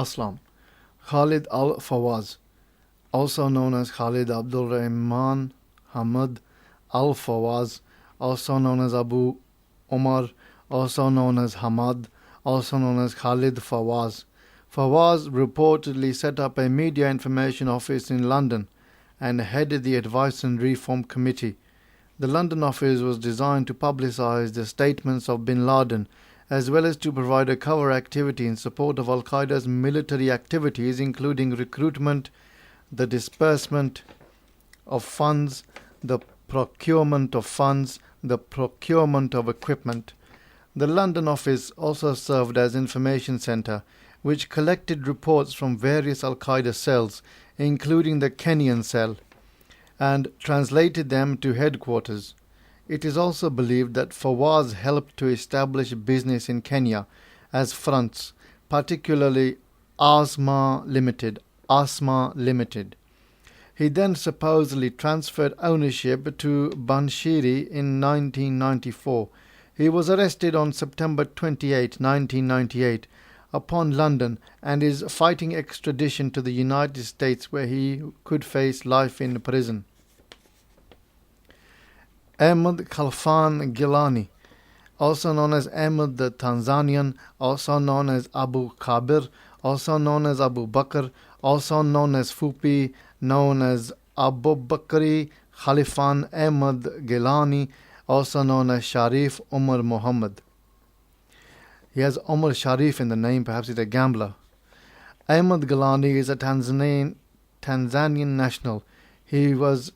Aslam. Khalid al-Fawaz, also known as Khalid Abdul Rahman Hamad al-Fawaz, also known as Abu Omar, also known as Hamad, also known as Khalid Fawaz. Fawaz reportedly set up a media information office in London and headed the Advice and Reform Committee. The London office was designed to publicize the statements of bin Laden, as well as to provide a cover activity in support of Al-Qaeda's military activities, including recruitment, the disbursement of funds, the procurement of funds, the procurement of equipment. The London office also served as information centre, which collected reports from various Al-Qaeda cells, including the Kenyan cell, and translated them to headquarters. It is also believed that Fawaz helped to establish business in Kenya as fronts, particularly Asma Limited. He then supposedly transferred ownership to Banshiri in 1994. He was arrested on September 28, 1998, upon London, and is fighting extradition to the United States, where he could face life in prison. Ahmed Khalfan Gilani, also known as Ahmed the Tanzanian, also known as Abu Kabir, also known as Abu Bakr, also known as Fupi, known as Abu Bakri Khalifan Ahmed Gilani, also known as Sharif Umar Muhammad. He has Umar Sharif in the name, perhaps he's a gambler. Ahmed Gilani is a Tanzanian national. He was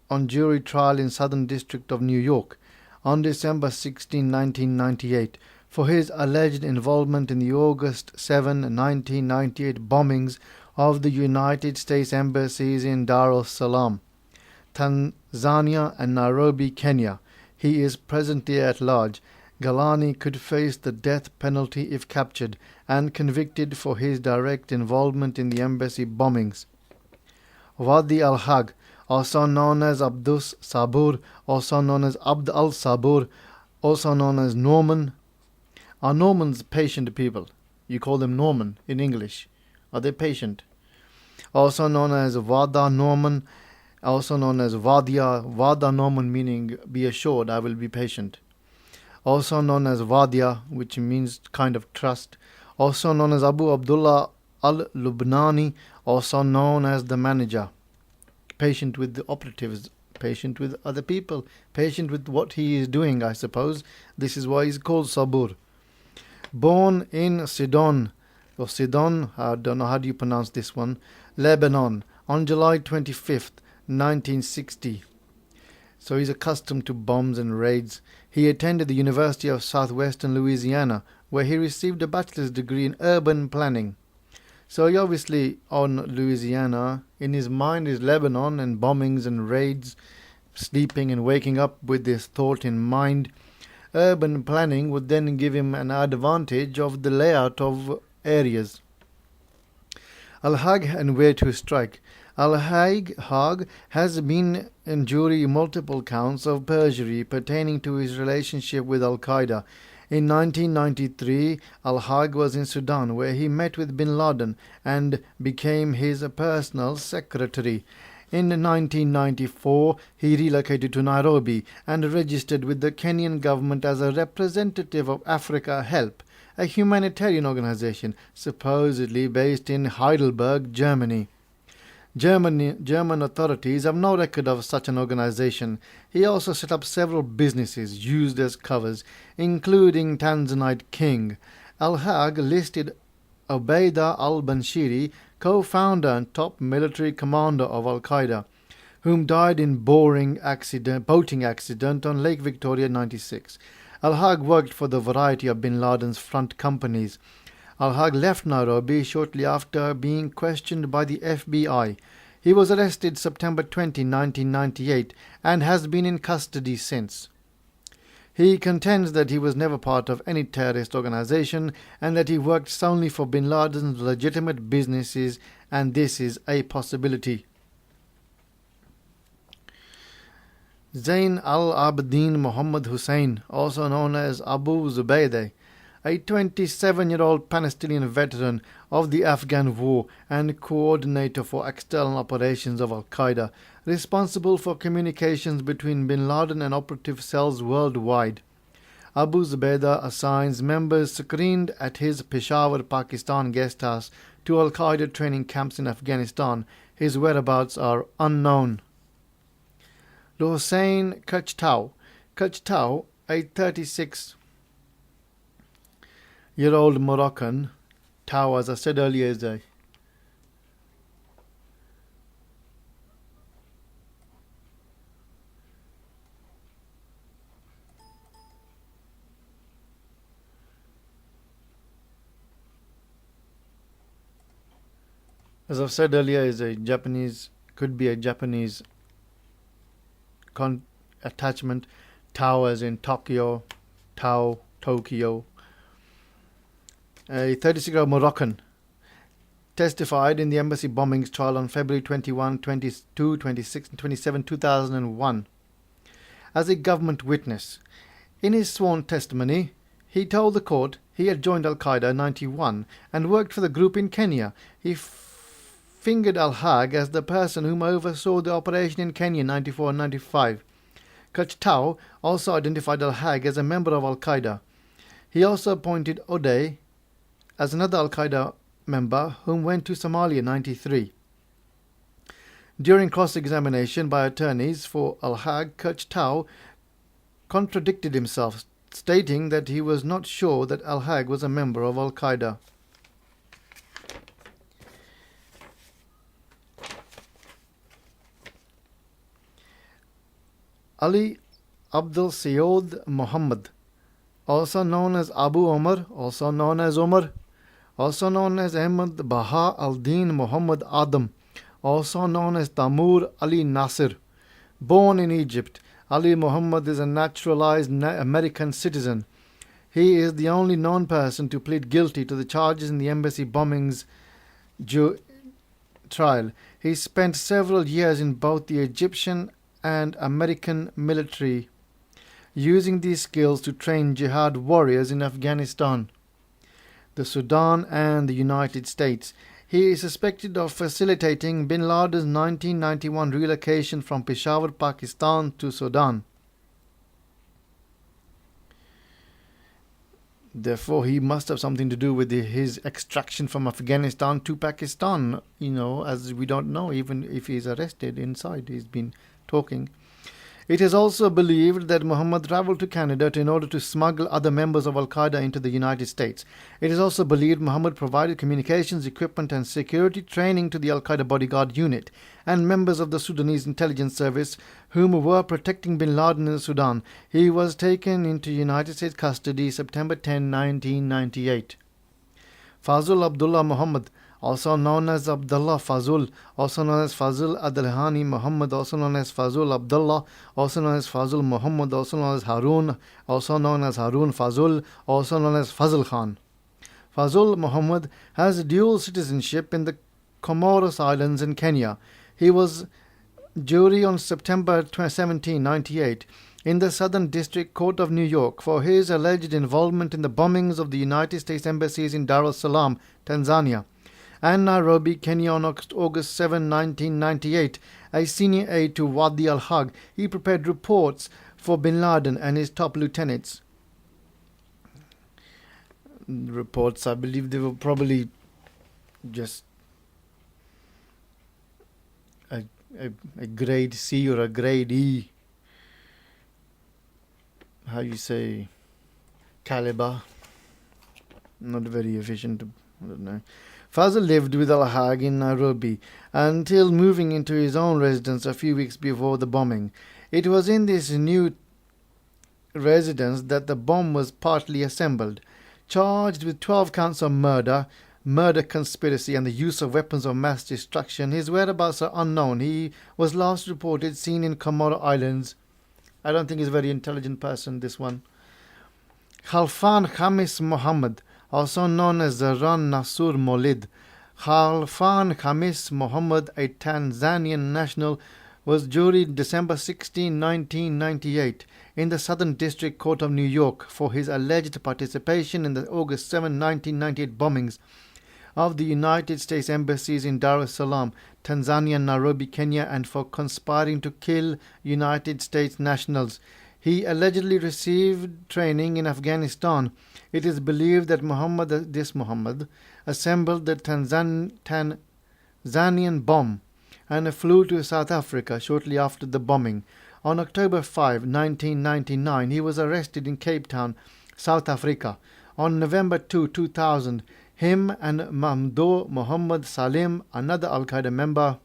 on jury trial in Southern District of New York on December 16, 1998 for his alleged involvement in the August 7, 1998 bombings of the United States embassies in Dar es Salaam, Tanzania and Nairobi, Kenya. He is presently at large. Gilani could face the death penalty if captured and convicted for his direct involvement in the embassy bombings. Wadi al-Haq, also known as Abdus Sabur, also known as Abd al-Sabur, also known as Norman. Are Normans patient people? You call them Norman in English. Are they patient? Also known as Wada Norman, also known as Wadia. Wada Norman meaning be assured, I will be patient. Also known as Wadia, which means kind of trust. Also known as Abu Abdullah al-Lubnani, also known as the manager. Patient with the operatives, patient with other people, patient with what he is doing, I suppose. This is why he's called Sabur. Born in Sidon, or Sidon, I don't know how do you pronounce this one, Lebanon, on July 25th, 1960. So he's accustomed to bombs and raids. He attended the University of Southwestern Louisiana, where he received a bachelor's degree in urban planning. So he obviously on Louisiana, in his mind is Lebanon and bombings and raids, sleeping and waking up with this thought in mind. Urban planning would then give him an advantage of the layout of areas. Al-Haq and where to strike. Al-Haq has been in jury multiple counts of perjury pertaining to his relationship with Al-Qaeda. In 1993, Al-Haq was in Sudan, where he met with bin Laden and became his personal secretary. In 1994, he relocated to Nairobi and registered with the Kenyan government as a representative of Africa Help, a humanitarian organization supposedly based in Heidelberg, Germany. German authorities have no record of such an organization. He also set up several businesses used as covers, including Tanzanite King. Al-Haq listed Ubaida al-Banshiri, co-founder and top military commander of Al-Qaeda, whom died in boating accident on Lake Victoria 96. Al-Haq worked for the variety of bin Laden's front companies. Al-Haq left Nairobi shortly after being questioned by the FBI. He was arrested September 20, 1998 and has been in custody since. He contends that he was never part of any terrorist organization and that he worked solely for bin Laden's legitimate businesses, and this is a possibility. Zain al-Abidin Muhammad Hussein, also known as Abu Zubaydah, a 27-year-old Palestinian veteran of the Afghan war and coordinator for external operations of Al-Qaeda, responsible for communications between bin Laden and operative cells worldwide. Abu Zubaydah assigns members screened at his Peshawar, Pakistan guest house to Al-Qaeda training camps in Afghanistan. His whereabouts are unknown. Hussein Kachtaw, a 36-year-old Moroccan. Tau, as I said earlier, is a as I've said earlier, is a Japanese, could be a Japanese attachment. Tau as in Tokyo, Tau, Tokyo. A 36-year-old Moroccan testified in the embassy bombings trial on February 21, 22, 26 and 27, 2001 as a government witness. In his sworn testimony, he told the court he had joined Al-Qaeda in 91 and worked for the group in Kenya. He fingered Al-Hag as the person whom oversaw the operation in Kenya in 94 and 95. Kachtaw also identified Al-Hag as a member of Al-Qaeda. He also appointed Odeh as another Al-Qaeda member whom went to Somalia in 93. During cross-examination by attorneys for Al-Hag, Kachtaw contradicted himself, stating that he was not sure that Al-Hag was a member of Al-Qaeda. Ali Abdul Sayyid Muhammad, also known as Abu Omar, also known as Omar, also known as Ahmad Baha al-Din Muhammad Adam, also known as Tamur Ali Nasir. Born in Egypt, Ali Muhammad is a naturalized American citizen. He is the only known person to plead guilty to the charges in the embassy bombings trial. He spent several years in both the Egyptian and American military, using these skills to train jihad warriors in Afghanistan, the Sudan and the United States. He is suspected of facilitating bin Laden's 1991 relocation from Peshawar, Pakistan to Sudan. Therefore, he must have something to do with his extraction from Afghanistan to Pakistan, as we don't know, even if he's arrested inside. He's been talking. It is also believed that Muhammad traveled to Canada in order to smuggle other members of Al-Qaeda into the United States. It is also believed Muhammad provided communications equipment and security training to the Al-Qaeda bodyguard unit and members of the Sudanese intelligence service whom were protecting bin Laden in Sudan. He was taken into United States custody September 10, 1998. Fazul Abdullah Muhammad, also known as Abdullah Fazul, also known as Fazul Adilhani Muhammad, also known as Fazul Abdullah, also known as Fazul Muhammad, also known as Harun, also known as Harun Fazul, also known as Fazul Khan. Fazul Muhammad has dual citizenship in the Comoros Islands in Kenya. He was jury on September 17, 1998 in the Southern District Court of New York for his alleged involvement in the bombings of the United States embassies in Dar es Salaam, Tanzania, and Nairobi, Kenya on August 7, 1998. A senior aide to Wadi al-Haq, he prepared reports for bin Laden and his top lieutenants. Reports, I believe they were probably just a grade C or a grade E. How you say? Caliber. Not very efficient. I don't know. Fazl lived with Al-Haq in Nairobi until moving into his own residence a few weeks before the bombing. It was in this new residence that the bomb was partly assembled. Charged with 12 counts of murder conspiracy and the use of weapons of mass destruction, his whereabouts are unknown. He was last reported seen in Comoro Islands. I don't think he's a very intelligent person, this one. Khalfan Khamis Muhammad, also known as Zaran Nasur Molid. Khalfan Khamis Muhammad, a Tanzanian national was juried December 16, 1998 in the Southern District Court of New York for his alleged participation in the August 7, 1998 bombings of the United States embassies in Dar es Salaam, Tanzania, and Nairobi, Kenya, and for conspiring to kill United States nationals. He allegedly received training in Afghanistan. It is believed that Muhammad assembled the Tanzanian bomb and flew to South Africa shortly after the bombing. On October 5, 1999, he was arrested in Cape Town, South Africa. On November 2, 2000, him and Mamdouh Mohammed Salim, another Al-Qaeda member,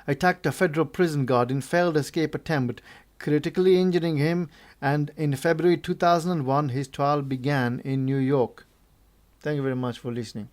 attacked a federal prison guard in failed escape attempt, critically injuring him, and in February 2001 his trial began in New York. Thank you very much for listening.